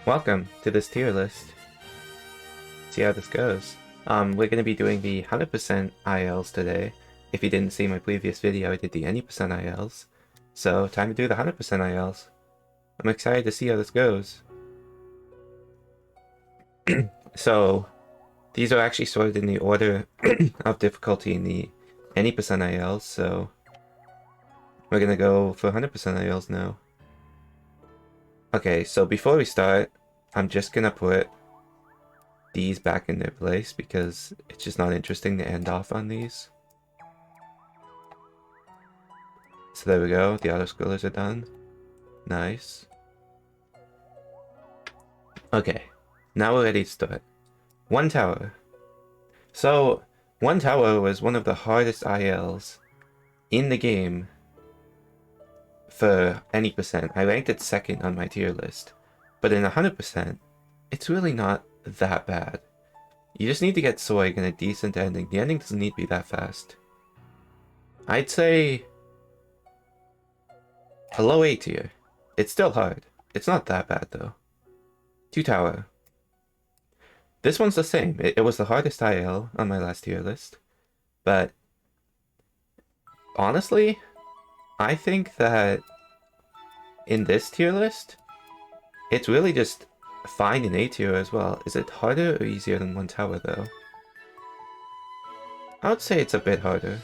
Welcome to this tier list. See how this goes. We're going to be doing the 100% ILs today. If you didn't see my previous video, I did the any percent ILs. So, time to do the 100% ILs. I'm excited to see how this goes. So, these are actually sorted in the order of difficulty in the any percent ILs, so we're going to go for 100% ILs now. Okay, so before we start, I'm just gonna put these back in their place because it's just not interesting to end off on these. So there we go, the auto scrollers are done. Nice. Okay, now we're ready to start. One tower. So, one tower was one of the hardest ILs in the game for any percent. I ranked it second on my tier list. But in 100%, it's really not that bad. You just need to get Soig in a decent ending. The ending doesn't need to be that fast. I'd say a low A tier. It's still hard. It's not that bad though. 2 tower. This one's the same. It was the hardest IL on my last tier list. But honestly, I think that in this tier list, it's really just fine in A tier as well. Is it harder or easier than one tower though? I would say it's a bit harder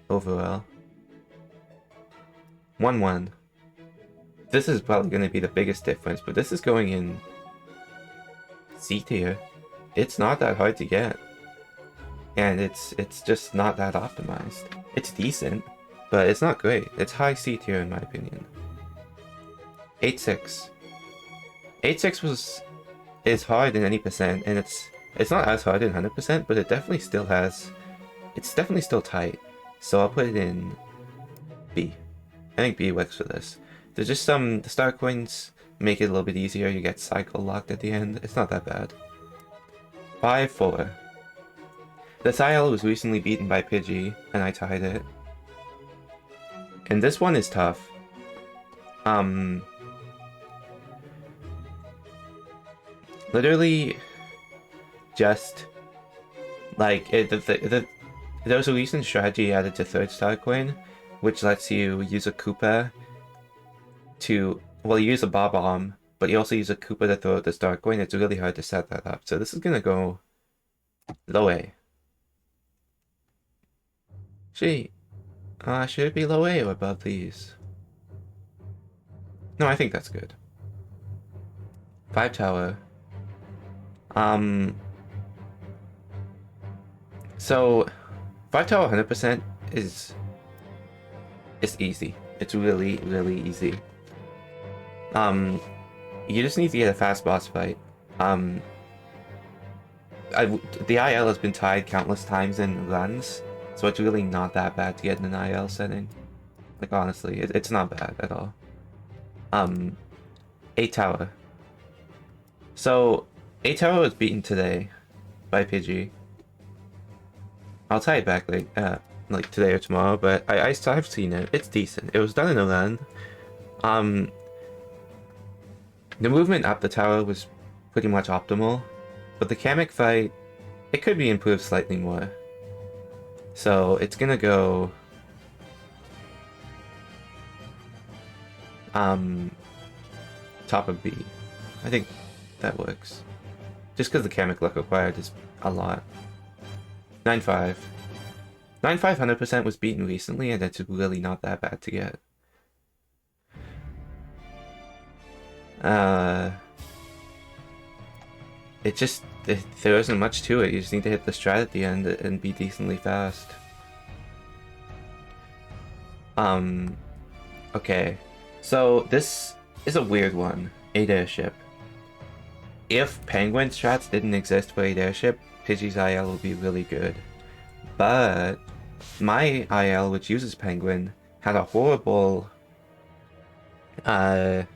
overall. 1-1. This is probably going to be the biggest difference, but this is going in C tier. It's not that hard to get. And it's just not that optimized. It's decent, but it's not great. It's high C tier in my opinion. 8-6. 8-6 is hard in any percent, and it's not as hard in 100%, but it definitely still has... It's definitely still tight. So I'll put it in B. I think B works for this. There's just some... The star coins make it a little bit easier. You get cycle locked at the end. It's not that bad. 5-4. This IL was recently beaten by Pidgey, and I tied it. And this one is tough. Literally, just like there was a recent strategy added to third star coin, which lets you use a Koopa to, well, you use a Bob-omb, but you also use a Koopa to throw out the star coin. It's really hard to set that up. So this is gonna go low A. Should it be low A or above these? No, I think that's good. 5 tower. So 5 tower 100% is easy. It's really, really easy. You just need to get a fast boss fight. The IL has been tied countless times in runs, so it's really not that bad to get in an IL setting. Like, honestly, it's not bad at all. 8 tower. So 8 tower was beaten today by Pidgey. I'll tie it back like today or tomorrow, but I've seen it. It's decent. It was done in a run. The movement up the tower was pretty much optimal, but the Kamek fight, it could be improved slightly more. So it's gonna go top of B. I think that works. Just because the Kamek luck required is a lot. 9-5. 9-5 100% was beaten recently, and it's really not that bad to get. There isn't much to it. You just need to hit the strat at the end and be decently fast. Okay. So this is a weird one. 8 airship. If Penguin strats didn't exist for 8 airship, Pidgey's IL will be really good. But my IL, which uses Penguin, had a horrible airship,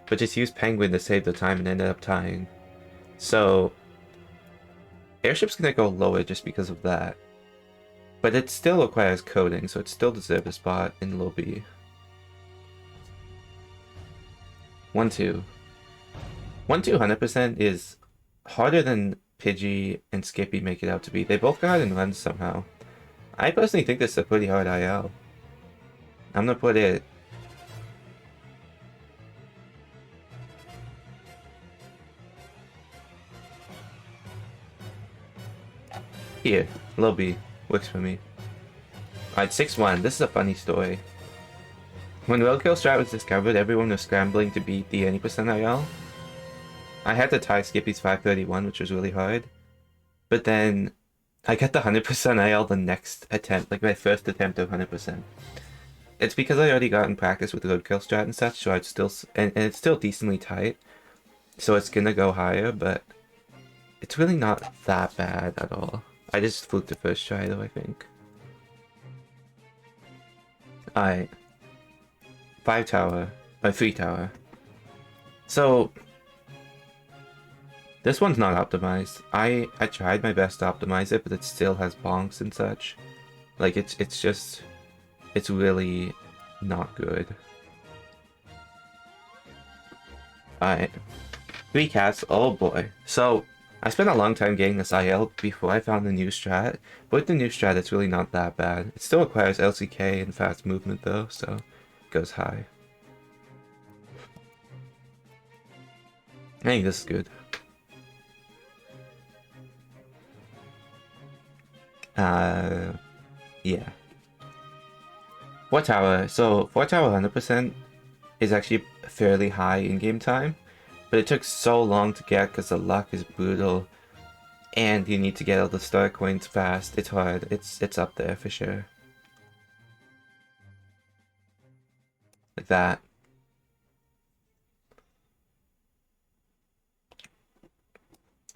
but just used Penguin to save the time and ended up tying. So airship's gonna go lower just because of that. But it still requires coding, so it still deserves a spot in low B. 1-2. 1-2 100% is harder than Pidgey and Skippy make it out to be. They both got in runs somehow. I personally think this is a pretty hard IL. I'm gonna put it... here. Low B. Works for me. Alright, 6-1. This is a funny story. When Roadkill strat was discovered, everyone was scrambling to beat the 80% IL. I had to tie Skippy's 531, which was really hard. But then I got the 100% IL the next attempt, like my first attempt of 100%. It's because I already got in practice with Roadkill strat and such, so I'd still, and it's still decently tight. So it's gonna go higher, but it's really not that bad at all. I just fluked the first try though, I think. Alright. 5 tower, or 3 tower. So this one's not optimized. I tried my best to optimize it, but it still has bonks and such. Like it's really not good. Alright. 3 cats, oh boy. So I spent a long time getting this IL before I found the new strat. But with the new strat, it's really not that bad. It still requires LCK and fast movement though, so it goes high. I think this is good. Yeah. 4 tower. So 4 tower 100% is actually fairly high in-game time, but it took so long to get because the luck is brutal, and you need to get all the star coins fast. It's hard. It's up there for sure. Like that.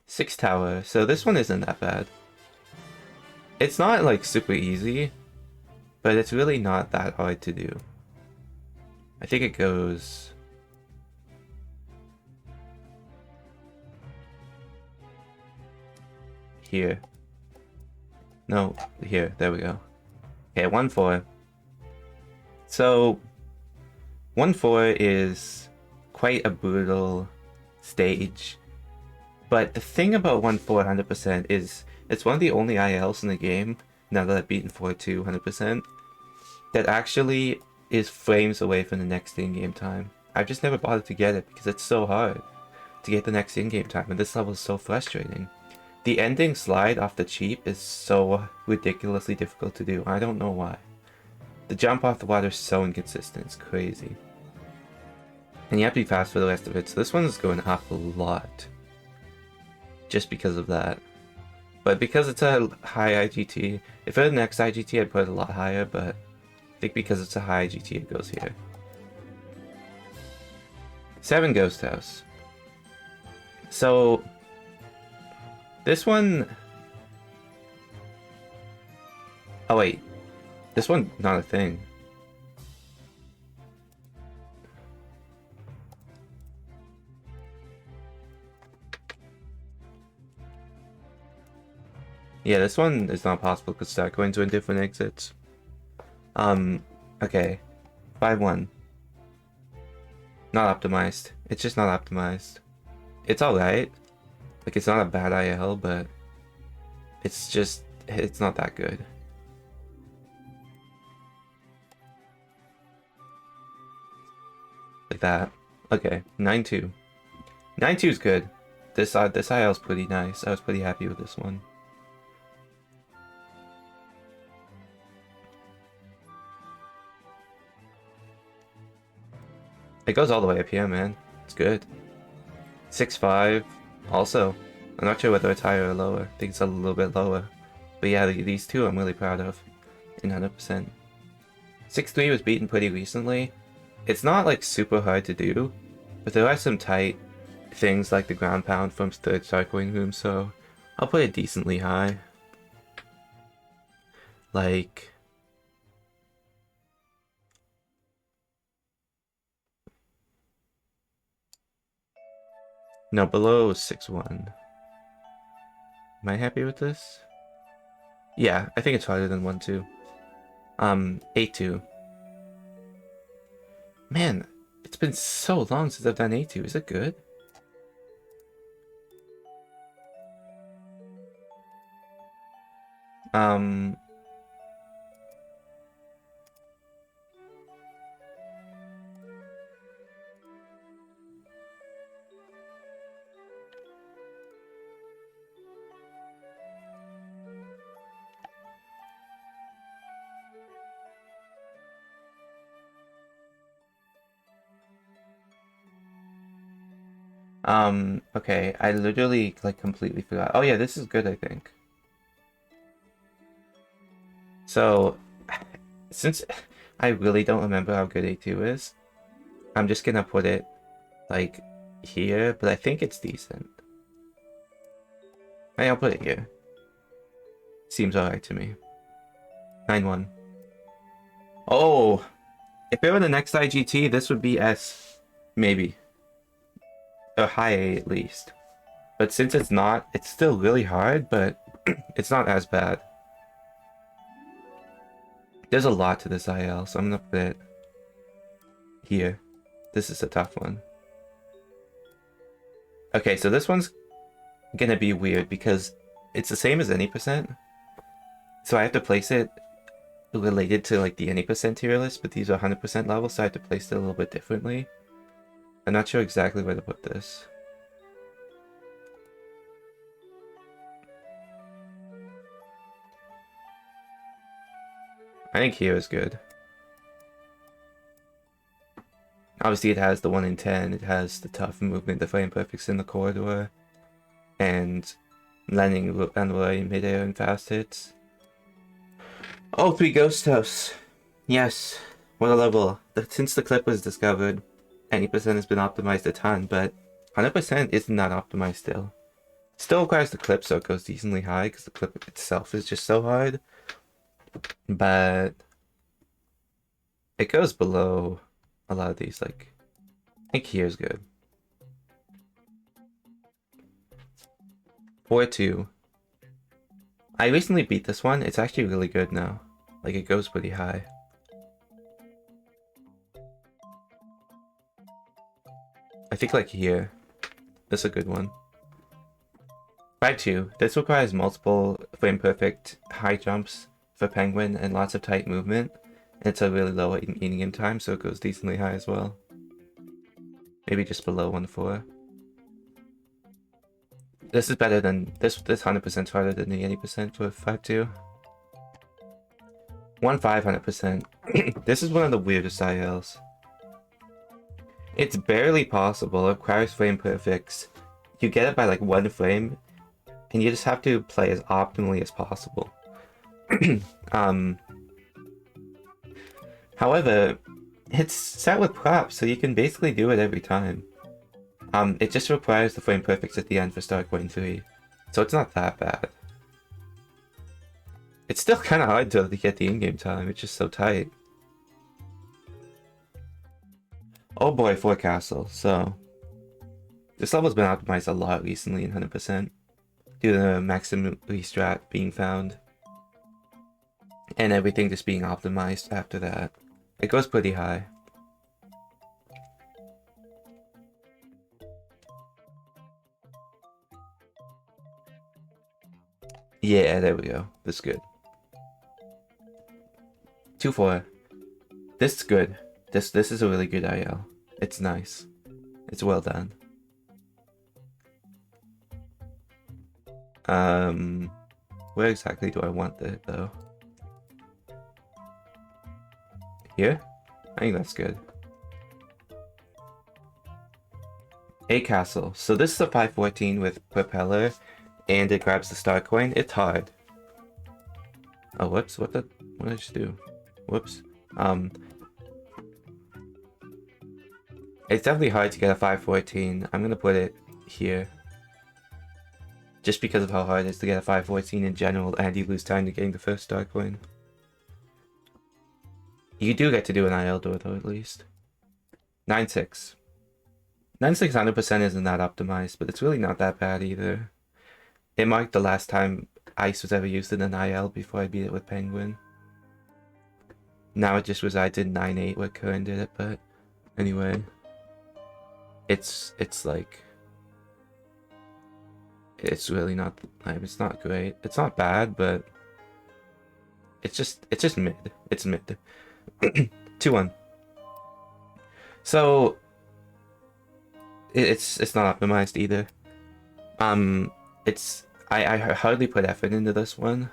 Six tower. So this one isn't that bad. It's not like super easy, but it's really not that hard to do. I think it goes... here. No, here. There we go. Okay, 1-4. So 1-4 is quite a brutal stage. But the thing about 1-4 100% is it's one of the only ILs in the game, now that I've beaten 4-2 100%, that actually is frames away from the next in-game time. I've just never bothered to get it because it's so hard to get the next in-game time, and this level is so frustrating. The ending slide off the cheap is so ridiculously difficult to do. I don't know why. The jump off the water is so inconsistent, it's crazy. And you have to be fast for the rest of it, so this one's going up a lot. Just because of that. But because it's a high IGT, if it were the next IGT I'd put it a lot higher, but I think because it's a high IGT it goes here. 7 Ghost House. So this one... oh wait, this one's not a thing. Yeah, this one is not possible because start going to different exits. Okay. 5-1. Not optimized. It's just not optimized. It's alright. Like, it's not a bad IL, but it's just, it's not that good. Like that. Okay, 9-2. 9-2 is good. This IL is pretty nice. I was pretty happy with this one. It goes all the way up here, man. It's good. 6-5. Also, I'm not sure whether it's higher or lower. I think it's a little bit lower. But yeah, these two I'm really proud of. In 100%. 6-3 was beaten pretty recently. It's not like super hard to do, but there are some tight things like the ground pound from 3rd Star Coin Room, so I'll put it decently high. Like... no, below 6-1. Am I happy with this? Yeah, I think it's harder than 1-2. 8-2. Man, it's been so long since I've done A2. Is it good? Okay, I literally like completely forgot. Oh yeah, this is good, I think. So, since I really don't remember how good A2 is, I'm just gonna put it like here, but I think it's decent. Hey, I'll put it here. Seems alright to me. 9-1. Oh! If it were the next IGT, this would be S. Maybe. Or high A at least. But since it's not, it's still really hard, but it's not as bad. There's a lot to this IL, so I'm gonna put it here. This is a tough one. Okay, so this one's gonna be weird because it's the same as any percent. So I have to place it related to like the any percent tier list, but these are 100% levels, so I have to place it a little bit differently. I'm not sure exactly where to put this. I think here is good. Obviously it has the 1 in 10, it has the tough movement, the frame perfects in the corridor, and landing unwary midair and fast hits. Oh, 3 Ghost House. Yes, what a level. Since the clip was discovered, any percent has been optimized a ton, but 100% isn't that optimized still. Still requires the clip, so it goes decently high, because the clip itself is just so hard. But it goes below a lot of these, like, I think here's good. 4-2. I recently beat this one. It's actually really good now. Like, it goes pretty high. I think, like, here. This is a good one. 5-2. This requires multiple frame perfect high jumps for Penguin and lots of tight movement. And it's a really low in-game time, so it goes decently high as well. Maybe just below 1-4. This is better than this 100% harder than the 80% for 5-2. 1-5 100%. This is one of the weirdest ILs. It's barely possible. It requires frame perfects. You get it by like 1 frame, and you just have to play as optimally as possible. However, it's set with props, so you can basically do it every time. It just requires the frame perfects at the end for Star Coin 3, so it's not that bad. It's still kind of hard to get the in-game time, it's just so tight. Oh boy, 4 Castle, so... This level's been optimized a lot recently in 100%, due to the maximum restrat being found. And everything just being optimized after that. It goes pretty high. Yeah, there we go. This is good. 2-4. This is good. This is a really good IL. It's nice. It's well done. Where exactly do I want it though? Here? I think that's good. A Castle. So this is a 514 with Propeller, and it grabs the Star Coin. It's hard. Oh, whoops. What did I just do? Whoops. It's definitely hard to get a 514. I'm gonna put it here. Just because of how hard it is to get a 514 in general, and you lose time to getting the first Star Coin. You do get to do an IL door though, at least. 9-6. 9-6 100% isn't that optimized, but it's really not that bad either. It marked the last time Ice was ever used in an IL before I beat it with Penguin. Now it just resides in 9-8 where Curran did it, but anyway. it's like it's really not like it's not great. It's not bad, but it's just mid. It's mid. 2-1. So it's not optimized either. It's I hardly put effort into this one.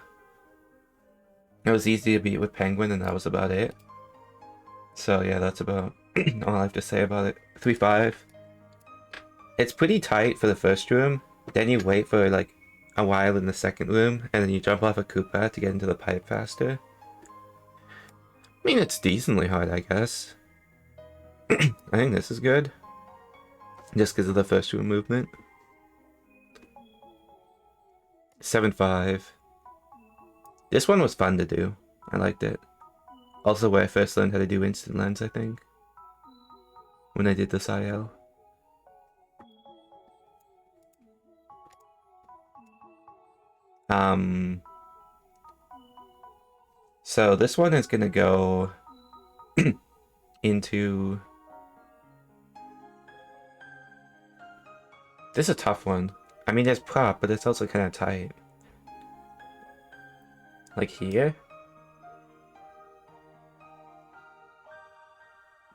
It was easy to beat with Penguin, and that was about it. So yeah, that's about all I have to say about it. 3-5. It's pretty tight for the first room. Then you wait for like a while in the second room, and then you jump off a Koopa to get into the pipe faster. I mean, it's decently hard, I guess. I think this is good. Just because of the first room movement. 7-5. This one was fun to do. I liked it. Also where I first learned how to do instant lens, I think. When I did this IL. So this one is gonna go into... This is a tough one. I mean, there's prop, but it's also kind of tight. Like here?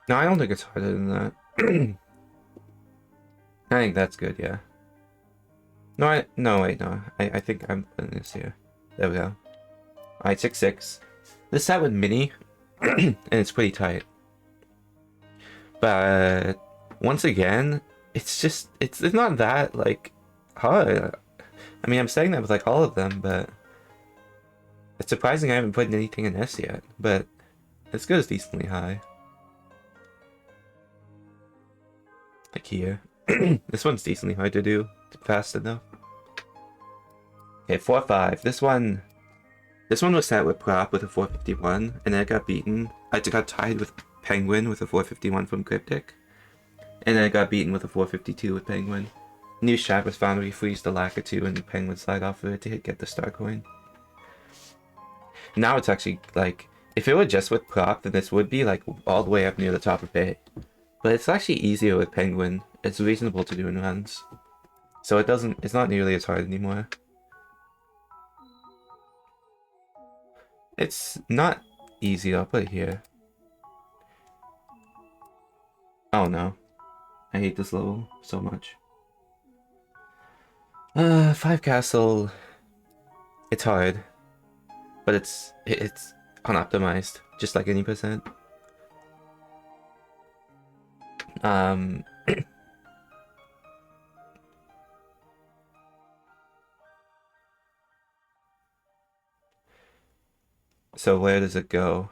No, I don't think it's harder than that. I think that's good, yeah. No, wait, no. I think I'm putting this here. There we go. Alright, 6-6. This set with mini, and it's pretty tight. But once again, it's just it's not that like hard. I mean, I'm saying that with like all of them, but it's surprising I haven't put anything in S yet. But this goes decently high. Like here. This one's decently hard to do fast enough. Okay, 4-5. This one was set with prop with a 451, and then it got beaten. I got tied with Penguin with a 451 from Cryptic. And then I got beaten with a 452 with Penguin. New shot was found where you freeze the Lacquer 2 and the Penguin slide off of it to get the star coin. Now it's actually like, if it were just with prop, then this would be like all the way up near the top of it. But it's actually easier with Penguin. It's reasonable to do in runs. So it's not nearly as hard anymore. It's not easy, I'll put it here. Oh no. I hate this level so much. 5 castle. It's hard. But it's unoptimized, just like any percent. So where does it go?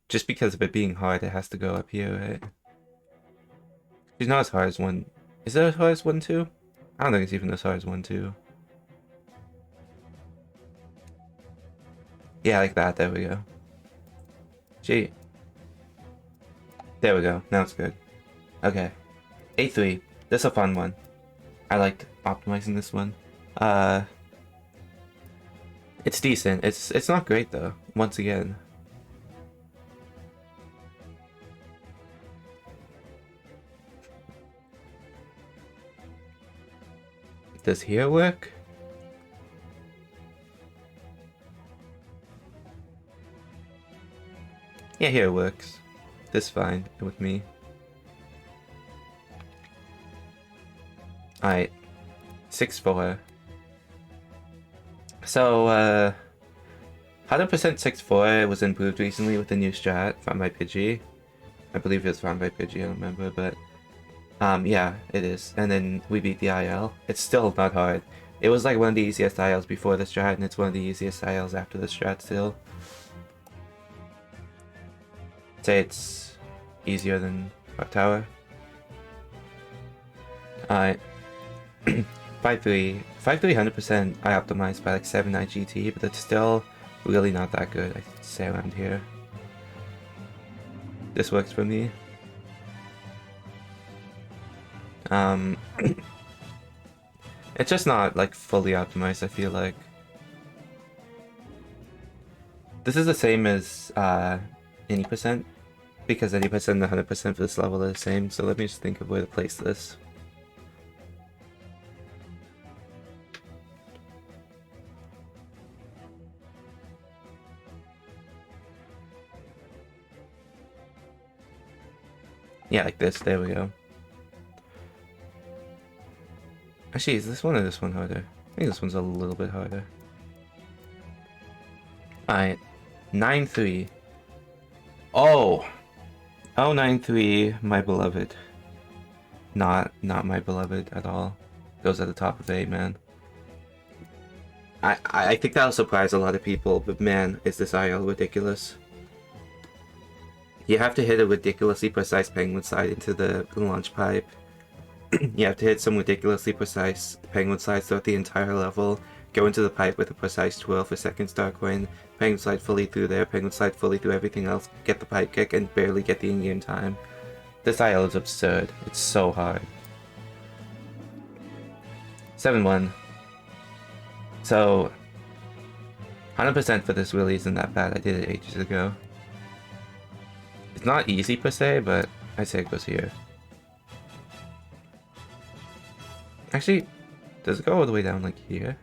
Just because of it being hard, it has to go up here, right? It's not as hard as 1. Is it as hard as 1-2? I don't think it's even as hard as 1-2. Yeah, like that. There we go. Gee. There we go. Now it's good. Okay. 8-3. This is a fun one. I liked optimizing this one. It's decent. It's not great though. Once again. Does here work? Yeah, here it works. This is fine with me. Alright. 6-4. So, 100% 6-4 was improved recently with the new strat found by Pidgey. I believe it was found by Pidgey, I don't remember, but yeah, it is. And then we beat the IL. It's still not hard. It was like one of the easiest ILs before the strat, and it's one of the easiest ILs after the strat still. I'd say it's easier than Rock Tower. Alright. 5-3. 5-3 100% I optimized by like 7-9 GT, but it's still really not that good, I'd say, around here. This works for me. It's just not like fully optimized, I feel like. This is the same as any percent. because 80% and 100% for this level are the same, so let me just think of where to place this. Yeah, like this, there we go. Actually, is this one or this one harder? I think this one's a little bit harder. Alright, 9-3. Oh! Oh, 9-3, my beloved. Not my beloved at all. Goes at the top of 8, man. I think that'll surprise a lot of people, but man, is this IL ridiculous. You have to hit a ridiculously precise penguin slide into the launch pipe. You have to hit some ridiculously precise penguin slides throughout the entire level. Go into the pipe with a precise twirl for second star coin. Penguin slide fully through there, penguin slide fully through everything else. Get the pipe kick and barely get the in-game time. This IL is absurd. It's so hard. 7-1. So, 100% for this really isn't that bad. I did it ages ago. It's not easy per se, but I say it goes here. Actually, does it go all the way down like here?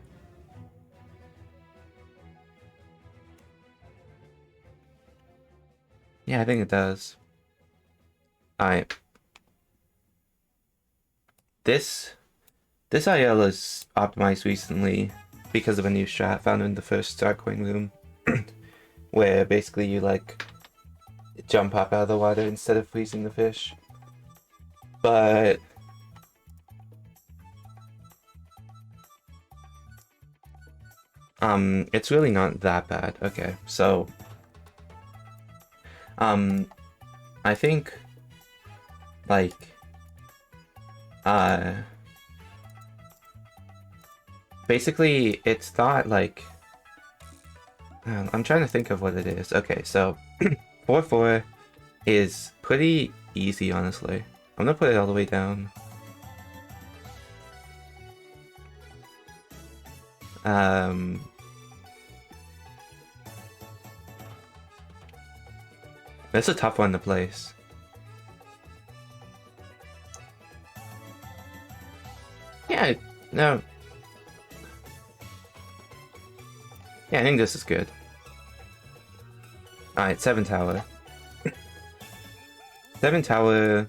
Yeah, I think it does. Alright. This IL is optimized recently because of a new strat found in the first Star Coin room, where basically you like jump up out of the water instead of freezing the fish. But it's really not that bad. Okay, so I think like basically it's not like I'm trying to think of what it is. Okay, so 4-4 is pretty easy, honestly. I'm gonna put it all the way down. That's a tough one to place. Yeah, no. Yeah, I think this is good. Alright, 7 tower. 7 tower.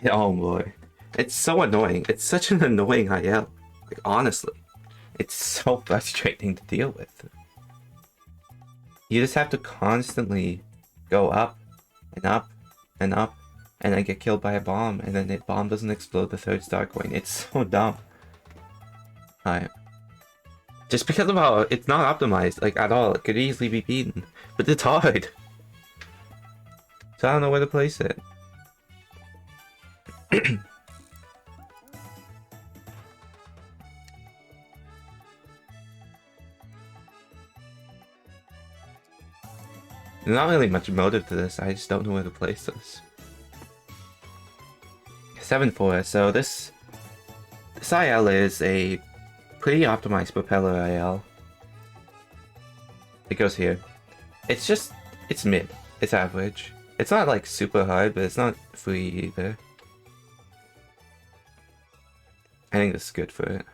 Oh boy. It's so annoying. It's such an annoying IL. Like, honestly. It's so frustrating to deal with. You just have to constantly go up and up and up and then get killed by a bomb, and then the bomb doesn't explode the third star coin. It's so dumb. Alright. Just because of how it's not optimized, like, at all. It could easily be beaten. But it's hard. So I don't know where to place it. There's not really much motive to this, I just don't know where to place this. 7-4, so this IL is a pretty optimized propeller IL. It goes here. It's mid. It's average. It's not like super hard, but it's not free either. I think this is good for it.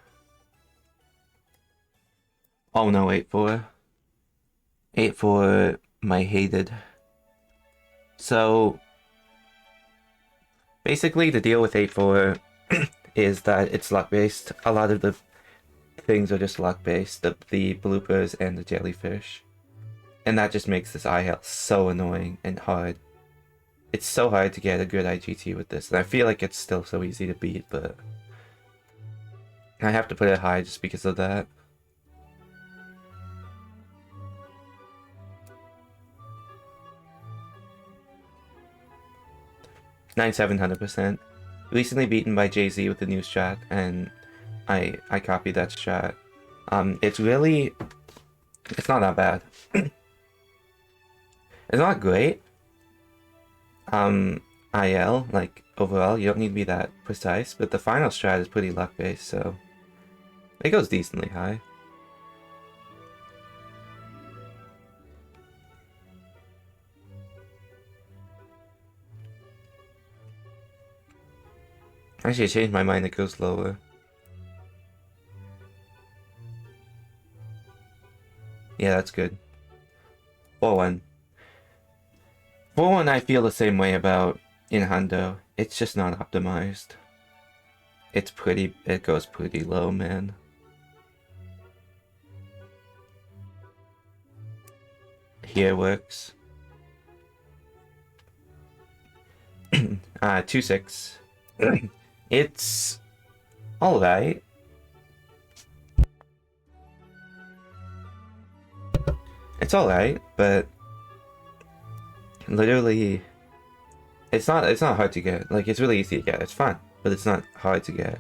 Oh no, 8-4. 8-4, my hated. So basically the deal with 8-4 is that it's luck based. A lot of the things are just luck based, the bloopers and the jellyfish. And that just makes this IL so annoying and hard. It's so hard to get a good IGT with this, and I feel like it's still so easy to beat, but I have to put it high just because of that. Nine 700%. Recently beaten by Jay-Z with the new strat, and I copied that strat. It's not that bad. It's not great. IL, like, overall, you don't need to be that precise, but the final strat is pretty luck-based, so it goes decently high. Actually, I changed my mind. It goes lower. Yeah, that's good. 4-1. 4-1 I feel the same way about in Hundo. It's just not optimized. It goes pretty low, man. Here works. 2-6. It's alright. It's alright, but literally it's not hard to get. Like, it's really easy to get. It's fun, but it's not hard to get.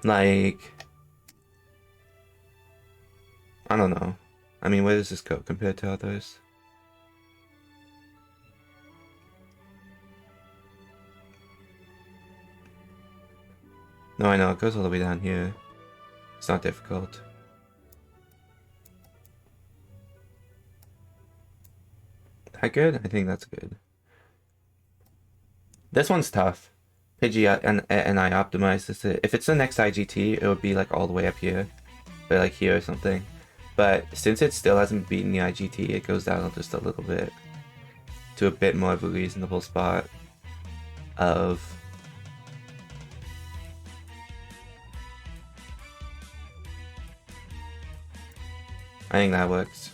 Like, I don't know. I mean, where does this go compared to others? No, I know, it goes all the way down here. It's not difficult. That good? I think that's good. This one's tough. Pidgey and I optimized this. If it's the next IGT, it would be like all the way up here. Or like here or something. But since it still hasn't beaten the IGT, it goes down just a little bit. To a bit more of a reasonable spot of... I think that works.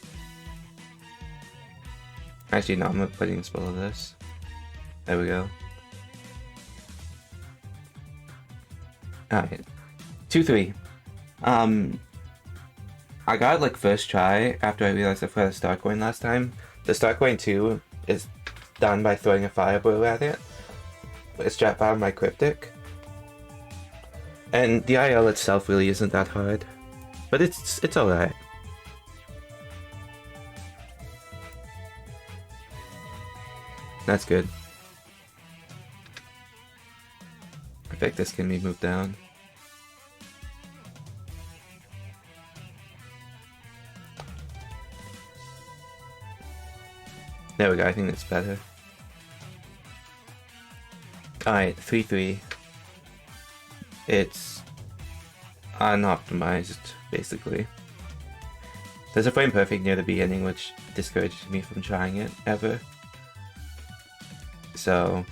Actually, no, I'm putting this below this. There we go. Alright. 2-3. I got like first try after I realized I forgot a start coin last time. The start coin 2 is done by throwing a fireball at it. It's dropped out of my cryptic. And the IL itself really isn't that hard. But it's alright. That's good. I think this can be moved down. There we go, I think that's better. Alright, 3-3. It's unoptimized, basically. There's a frame perfect near the beginning, which discourages me from trying it, ever. So,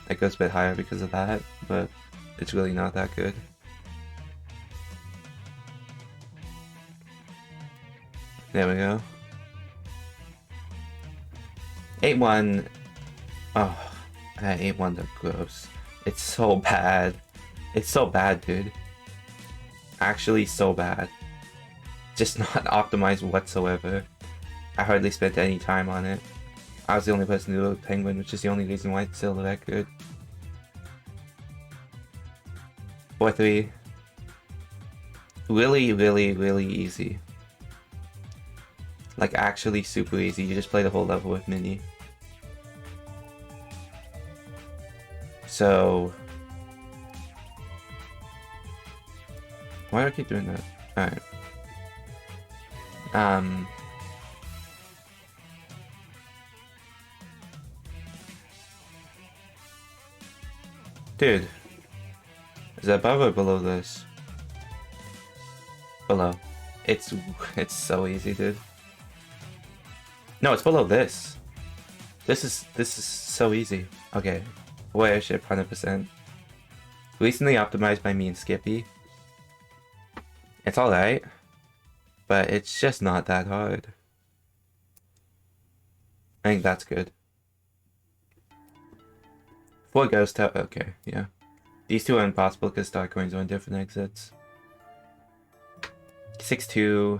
it goes a bit higher because of that, but it's really not that good. There we go. 8-1. Oh, 8-1, they're gross. It's so bad. It's so bad, dude. Actually so bad. Just not optimized whatsoever. I hardly spent any time on it. I was the only person to do a penguin, which is the only reason why it's still that good. 4-3. Really, really, really easy. Like, actually super easy. You just play the whole level with Mini. So... why do I keep doing that? Alright. Dude. Is that above or below this? Below. It's so easy, dude. No, it's below this. This is so easy. Okay. Wire ship 100%. Recently optimized by me and Skippy. It's alright. But it's just not that hard. I think that's good. 4 ghost tower. Okay, yeah. These two are impossible because star coins are on different exits. 6-2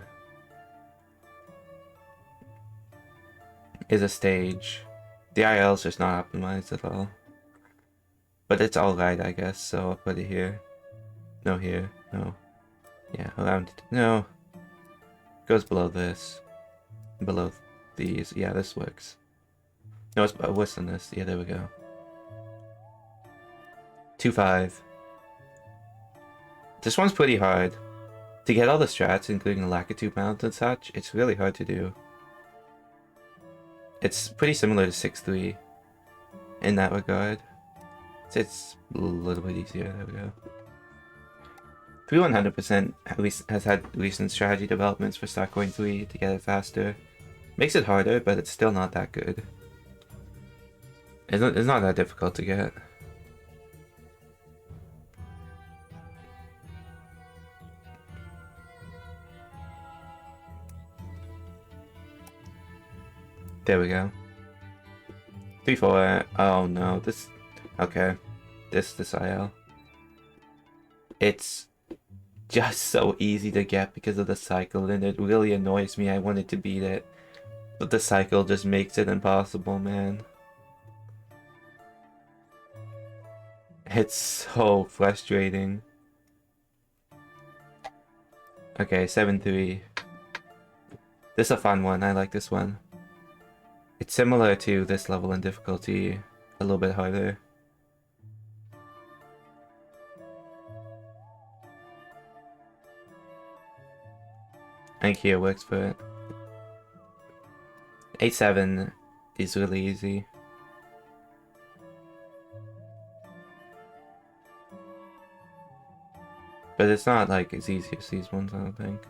is a stage. The IL is just not optimized at all. But it's alright, I guess, so I'll put it here. No, here. No. Yeah, around it. No. Goes below this. Below these. Yeah, this works. No, it's worse than this. Yeah, there we go. 2-5. This one's pretty hard. To get all the strats, including the Lakitu mount and such, it's really hard to do. It's pretty similar to 6-3. in that regard. It's a little bit easier. There we go. 3-100% at least has had recent strategy developments for Starcoin 3 to get it faster. Makes it harder, but it's still not that good. It's not that difficult to get. There we go. 3-4. Oh no, this. Okay. This IL. It's just so easy to get because of the cycle, and it really annoys me. I wanted to beat it, but the cycle just makes it impossible, man. It's so frustrating. Okay, 7-3. This is a fun one. I like this one. It's similar to this level in difficulty, a little bit harder. I think here works for it. 8-7 is really easy. But it's not like as easy as these ones, I don't think.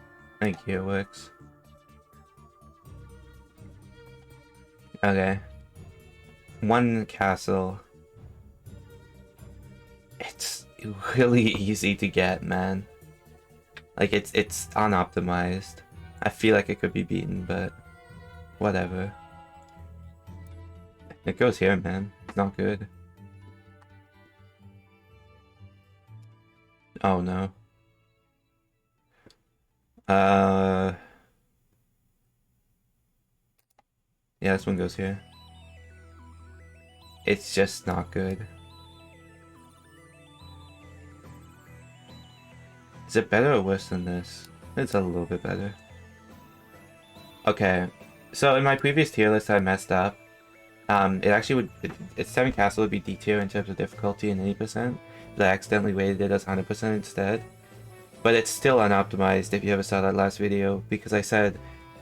I think here works. Okay. One castle. It's really easy to get, man. Like, it's unoptimized. I feel like it could be beaten, but whatever. It goes here, man. It's not good. Oh no. Yeah, this one goes here. It's just not good. Is it better or worse than this? It's a little bit better. Okay, so in my previous tier list I messed up. It actually would, its 7 castle would be D tier in terms of difficulty and 80%, but I accidentally weighted it as 100% instead. But it's still unoptimized if you ever saw that last video, because I said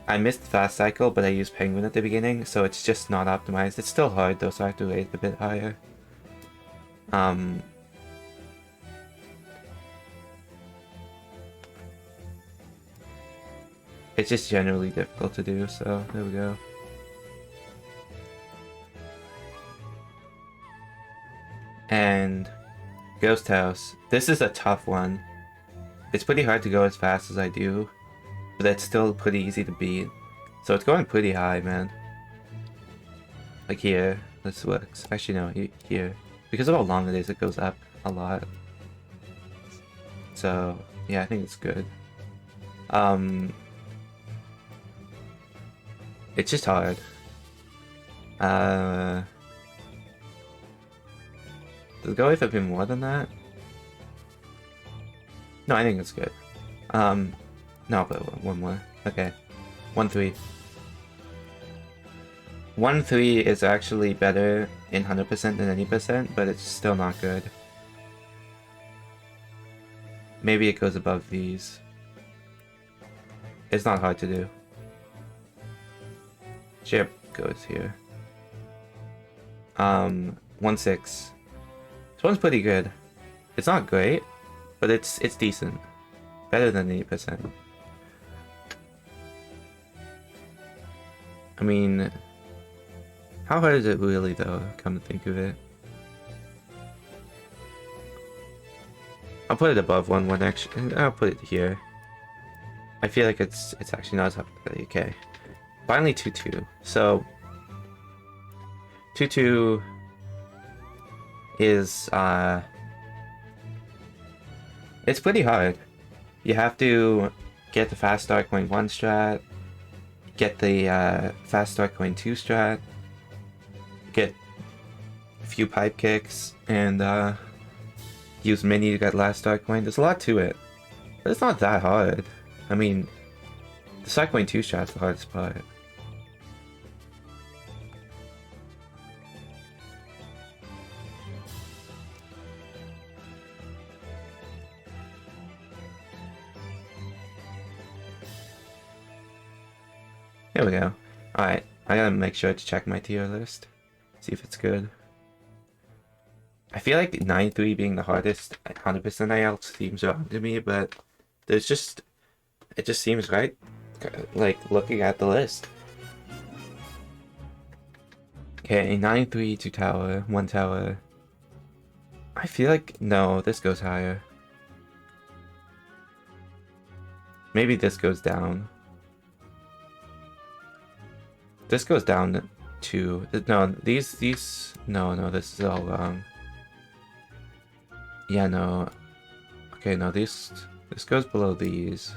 I missed fast cycle, but I used penguin at the beginning, so it's just not optimized. It's still hard though, so I have to rate it a bit higher. It's just generally difficult to do, so there we go. And Ghost House. This is a tough one. It's pretty hard to go as fast as I do, but it's still pretty easy to beat. So it's going pretty high, man. Like here, this works. Actually no, here. Because of how long it is, it goes up a lot. So yeah, I think it's good. It's just hard. Does it go if a bit more than that? No, I think it's good. No, but one more. Okay. 1-3. 1-3 is actually better in 100% than any percent, but it's still not good. Maybe it goes above these. It's not hard to do. Chip goes here. 1-6. This one's pretty good. It's not great, but it's decent. Better than 80%. I mean, how hard is it really though, come to think of it? I'll put it above 1-1 actually. I'll put it here. I feel like it's actually not as okay. Finally 2-2. So 2-2 is it's pretty hard. You have to get the fast start coin 1 strat, get the fast start coin 2 strat, get a few pipe kicks, and use mini to get last start coin. There's a lot to it, but it's not that hard. I mean, the start coin 2 strat's the hardest part. There we go. Alright, I gotta make sure to check my tier list. See if it's good. I feel like 9-3 being the hardest 100% IELTS seems wrong to me, but there's just, it just seems right, like looking at the list. Okay, 9-3, 2 tower, 1 tower. I feel like, no, this goes higher. Maybe this goes down. This goes down to, no, these, no, this is all wrong. Yeah, no. Okay, no, this goes below these.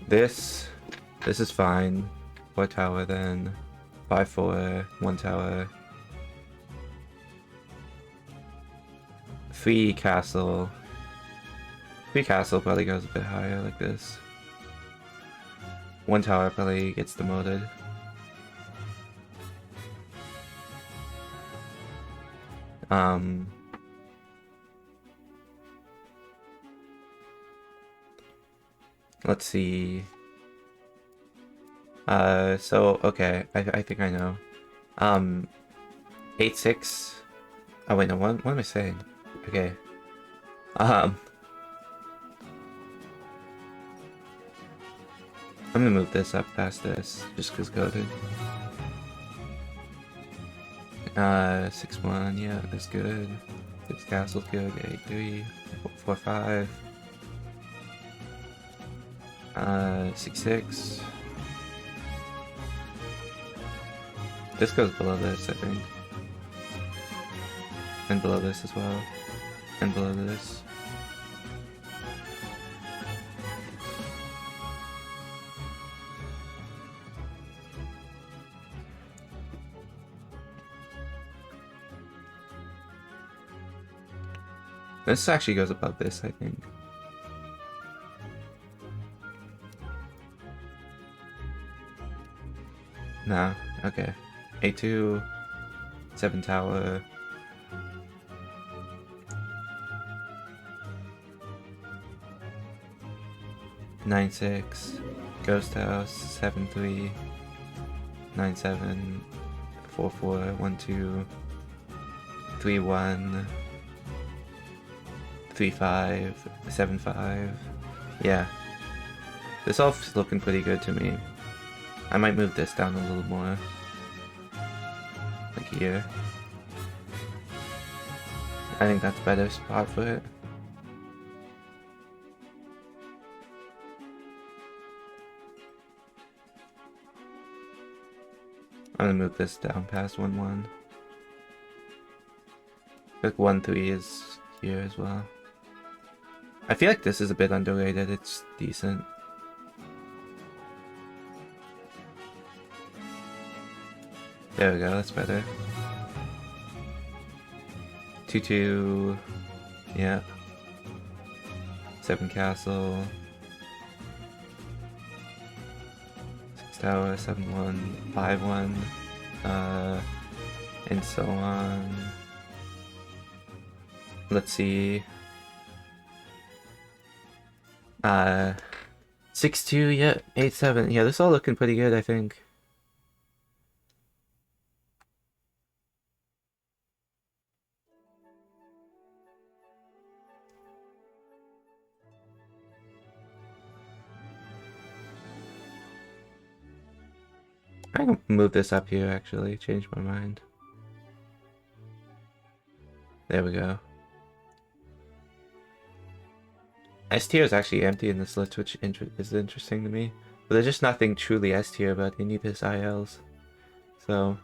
This is fine. 4 tower then. 5-4, 1 tower. 3 castle. 3 castle probably goes a bit higher like this. 1 tower probably gets demoted. Let's see. So okay, I think I know. 8-6. Oh wait, no, what am I saying? Okay. I'm gonna move this up past this, just cause goaded. 6-1, yeah, that's good. 6 castle's good. 8-3, 4-5. 6-6. This goes below this, I think. And below this as well. And below this. This actually goes above this, I think. Nah, okay. 8-2, 7 tower. 9-6, Ghost House, 7-3, 9-7, 4-4, 1-2, 3-1, 3-5, 7-5. Yeah. This off's looking pretty good to me. I might move this down a little more. Like here. I think that's a better spot for it. I'm gonna move this down past 1-1. Like 1-3 is here as well. I feel like this is a bit underrated. It's decent. There we go, that's better. 2-2, yeah. 7 castle. 6 tower, 7-1, 5-1, and so on. Let's see. 6-2, yeah, 8-7. Yeah, this is all looking pretty good, I think. I can move this up here, actually. Change my mind. There we go. S tier is actually empty in this list, which is interesting to me. But there's just nothing truly S tier about any of this ILs. So,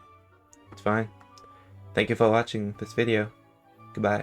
it's fine. Thank you for watching this video. Goodbye.